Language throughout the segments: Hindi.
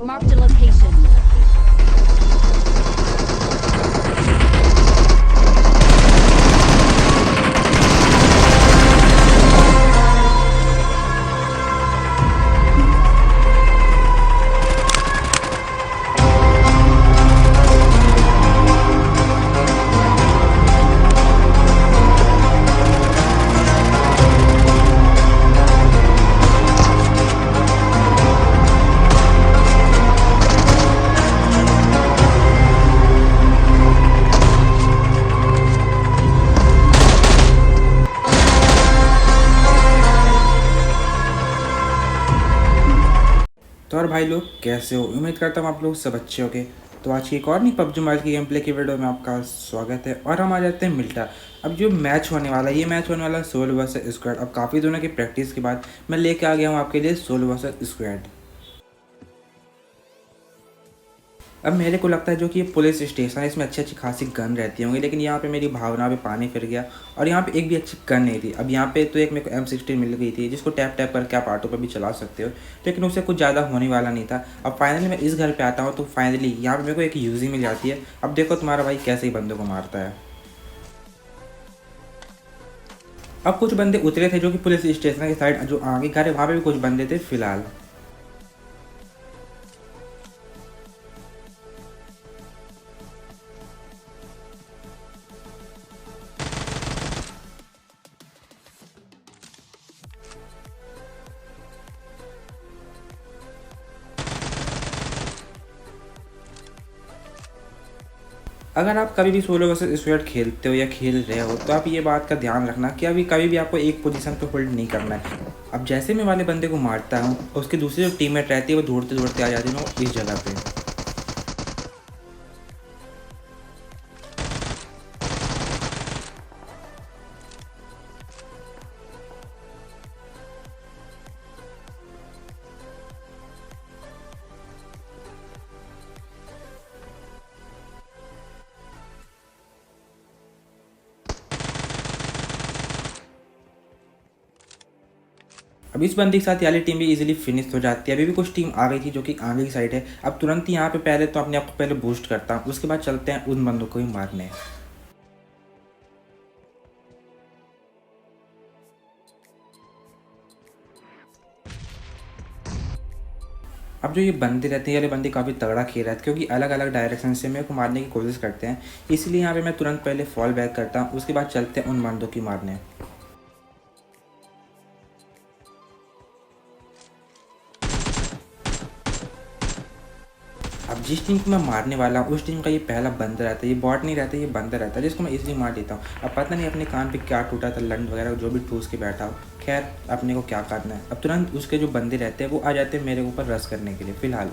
Marked a location. तो और भाई लोग कैसे हो। उम्मीद करता हूँ आप लोग सब अच्छे होंगे। तो आज की एक और नहीं पबजी मोबाइल की गेम प्ले की वीडियो में आपका स्वागत है। और हम आ जाते हैं मिल्टा। अब जो मैच होने वाला है, ये मैच होने वाला है सोलो वर्सेस स्क्वाड। अब काफ़ी दिनों की प्रैक्टिस के बाद मैं लेके आ गया हूँ आपके लिए सोलो वर्सेस स्क्वाड। अब मेरे को लगता है जो कि ये पुलिस स्टेशन है, इसमें अच्छी अच्छी खासी गन रहती होंगी, लेकिन यहाँ पे मेरी भावना पे पानी फिर गया और यहाँ पे एक भी अच्छी गन नहीं थी। अब यहाँ पे तो एक मेरे को M16 मिल गई थी, जिसको टैप टैप करके आप ऑटो पर भी चला सकते हो, लेकिन उससे कुछ ज़्यादा होने वाला नहीं था। अब फाइनली मैं इस घर पर आता हूँ तो फाइनली यहाँ पर मेरे को एक यूजी मिल जाती है। अब देखो तुम्हारा भाई कैसे ही बंदों को मारता है। अब कुछ बंदे उतरे थे जो कि पुलिस स्टेशन के साइड जो आगे घर है वहाँ पे भी कुछ बंदे थे फिलहाल। अगर आप कभी भी सोलो वर्सेस स्क्वाड खेलते हो या खेल रहे हो तो आप ये बात का ध्यान रखना कि अभी कभी भी आपको एक पोजीशन पे होल्ड नहीं करना है। अब जैसे मैं वाले बंदे को मारता हूँ, उसके दूसरी जो टीममेट रहती है वो दौड़ते दौड़ते आ जाती है वो इस जगह पे। अब इस बंदे के साथ वाली टीम भी इजीली फिनिश हो जाती है। अभी भी कुछ टीम आ गई थी जो कि आगे की साइड है। अब तुरंत ही यहाँ पे पहले तो अपने आप को पहले बूस्ट करता हूँ, उसके बाद चलते हैं उन बंदों को ही मारने। अब जो ये बंदे रहते हैं, ये बंदे काफ़ी तगड़ा खेल रहे थे क्योंकि अलग अलग डायरेक्शन से मेरे को मारने की कोशिश करते हैं, इसलिए यहाँ पे मैं तुरंत पहले फॉल बैक करता हूँ, उसके बाद चलते हैं उन बंदों की मारने। अब जिस टीम को मैं मारने वाला हूँ उस टीम का ये पहला बंदा रहता है, ये बॉट नहीं रहता, ये बंदा रहता है जिसको मैं इजीली मार देता हूँ। अब पता नहीं अपने कान पे क्या टूटा था, लंड वगैरह जो भी ठूस के बैठा हो, खैर अपने को क्या करना है। अब तुरंत उसके जो बंदे रहते हैं वो आ जाते हैं मेरे ऊपर रश करने के लिए फ़िलहाल।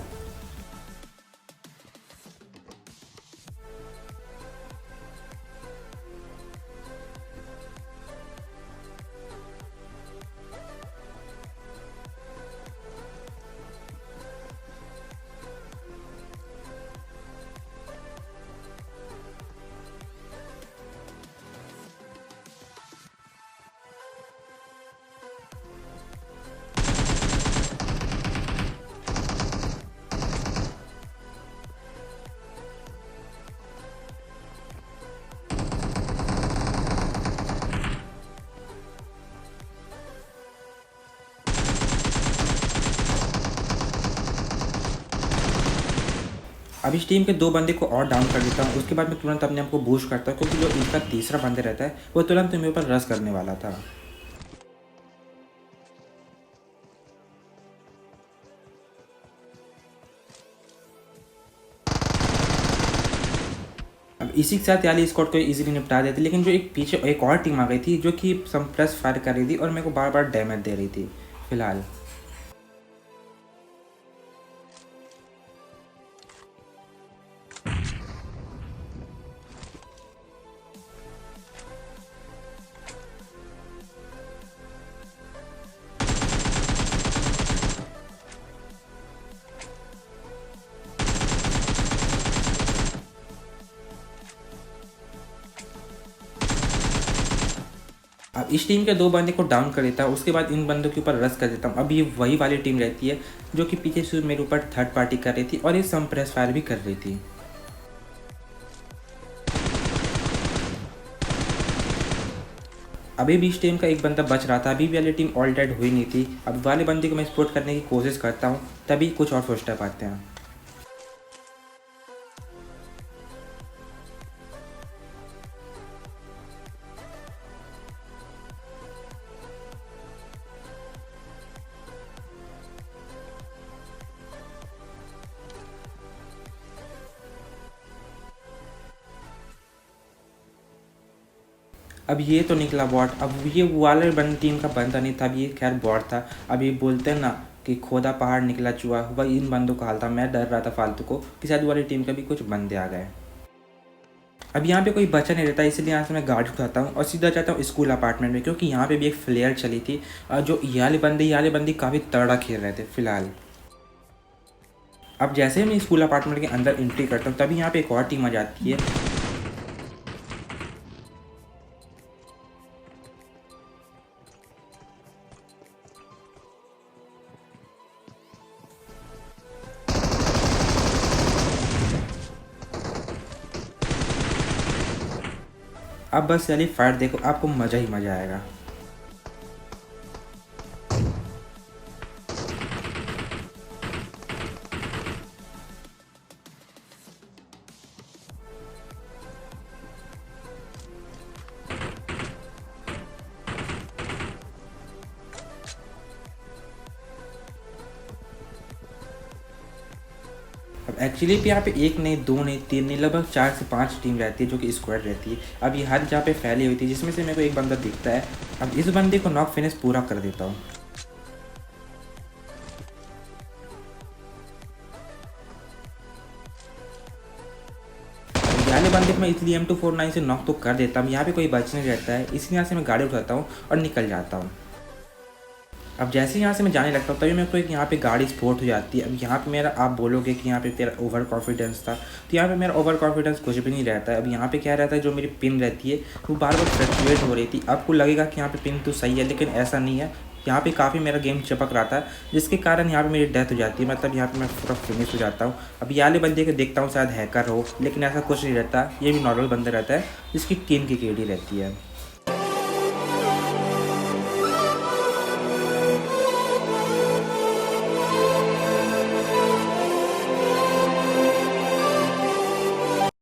अब इस टीम के दो बंदे को और डाउन कर देता हूँ, उसके बाद मैं तुरंत अपने आप को बूस्ट करता हूँ क्योंकि जो इनका तीसरा बंदे रहता है वो तुरंत मेरे ऊपर रश करने वाला था। अब इसी के साथ याली स्क्वाड को इजीली निपटा देते, लेकिन जो एक पीछे एक और टीम आ गई थी जो कि सम प्लस फायर कर रही थी और मेरे को बार बार डैमेज दे रही थी फिलहाल। अब इस टीम के 2 बंदे को डाउन कर देता हूँ, उसके बाद इन बंदों के ऊपर रश कर देता हूँ। अब ये वही वाली टीम रहती है जो कि पीछे से मेरे ऊपर थर्ड पार्टी कर रही थी और ये सम फायर भी कर रही थी। अभी भी इस टीम का एक बंदा बच रहा था, अभी भी वाली टीम ऑल डेड हुई नहीं थी। अब वाले बंदे को मैं सपोर्ट करने की कोशिश करता हूँ, तभी कुछ और फुटस्टेप आते हैं। अब ये तो निकला बॉट। अब ये वाले टीम का बंदा नहीं था, अब ये खैर बॉट था। अब ये बोलते हैं ना कि खोदा पहाड़ निकला चूहा, वही इन बंदों का हाल था। मैं डर रहा था फालतू को कि शायद वाली टीम का भी कुछ बंदे आ गए। अब यहाँ पे कोई बचा नहीं रहता, इसलिए यहाँ से मैं गाड़ी उठाता हूँ और सीधा जाता हूँ स्कूल अपार्टमेंट में, क्योंकि यहाँ पे भी एक फ्लेयर चली थी। जो ये वाले बंदे काफ़ी तगड़ा खेल रहे थे फिलहाल। अब जैसे ही मैं स्कूल अपार्टमेंट के अंदर एंट्री करता हूँ, तभी यहाँ पे एक और टीम आ जाती है। अब बस चलिए फाइट देखो, आपको मज़ा ही मज़ा आएगा। अब एक्चुअली भी यहाँ पे एक नहीं, दो नहीं, तीन नहीं, लगभग 4 से 5 टीम रहती है जो कि स्क्वाड रहती है। अब ये हर जहाँ पे फैली हुई थी, जिसमें से मेरे को एक बंदा दिखता है। अब इस बंदे को नॉक फिनिश पूरा कर देता हूँ। पहले बंदे को मैं इसलिए M249 से नॉक तो कर देता हूँ। यहाँ पे कोई बच नहीं रहता है, इसलिए यहाँ से मैं गाड़ी उठाता हूँ और निकल जाता हूँ। अब जैसे यहाँ से मैं जाने लगता हूँ, तभी मेरे को एक यहाँ पे गाड़ी स्पॉट हो जाती है। अब यहाँ पे मेरा, आप बोलोगे कि यहाँ पे तेरा ओवर कॉन्फिडेंस था, तो यहाँ पे मेरा ओवर कॉन्फिडेंस कुछ भी नहीं रहता है। अब यहाँ पे क्या रहता है, जो मेरी पिन रहती है वो बार बार फ्लक्चुएट हो रही थी। आपको लगेगा कि यहाँ पे पिन तो सही है, लेकिन ऐसा नहीं है। यहाँ पे काफ़ी मेरा गेम चिपक रहा था, जिसके कारण यहाँ पे मेरी डेथ हो जाती है। मतलब यहाँ पे मैं पूरा फिनिश हो जाता हूँ। अब ये वाले बंदे को देखता हूँ शायद हैकर हो, लेकिन ऐसा कुछ नहीं रहता। ये भी नॉर्मल बंदा रहता है जिसकी 3 की केडी रहती है।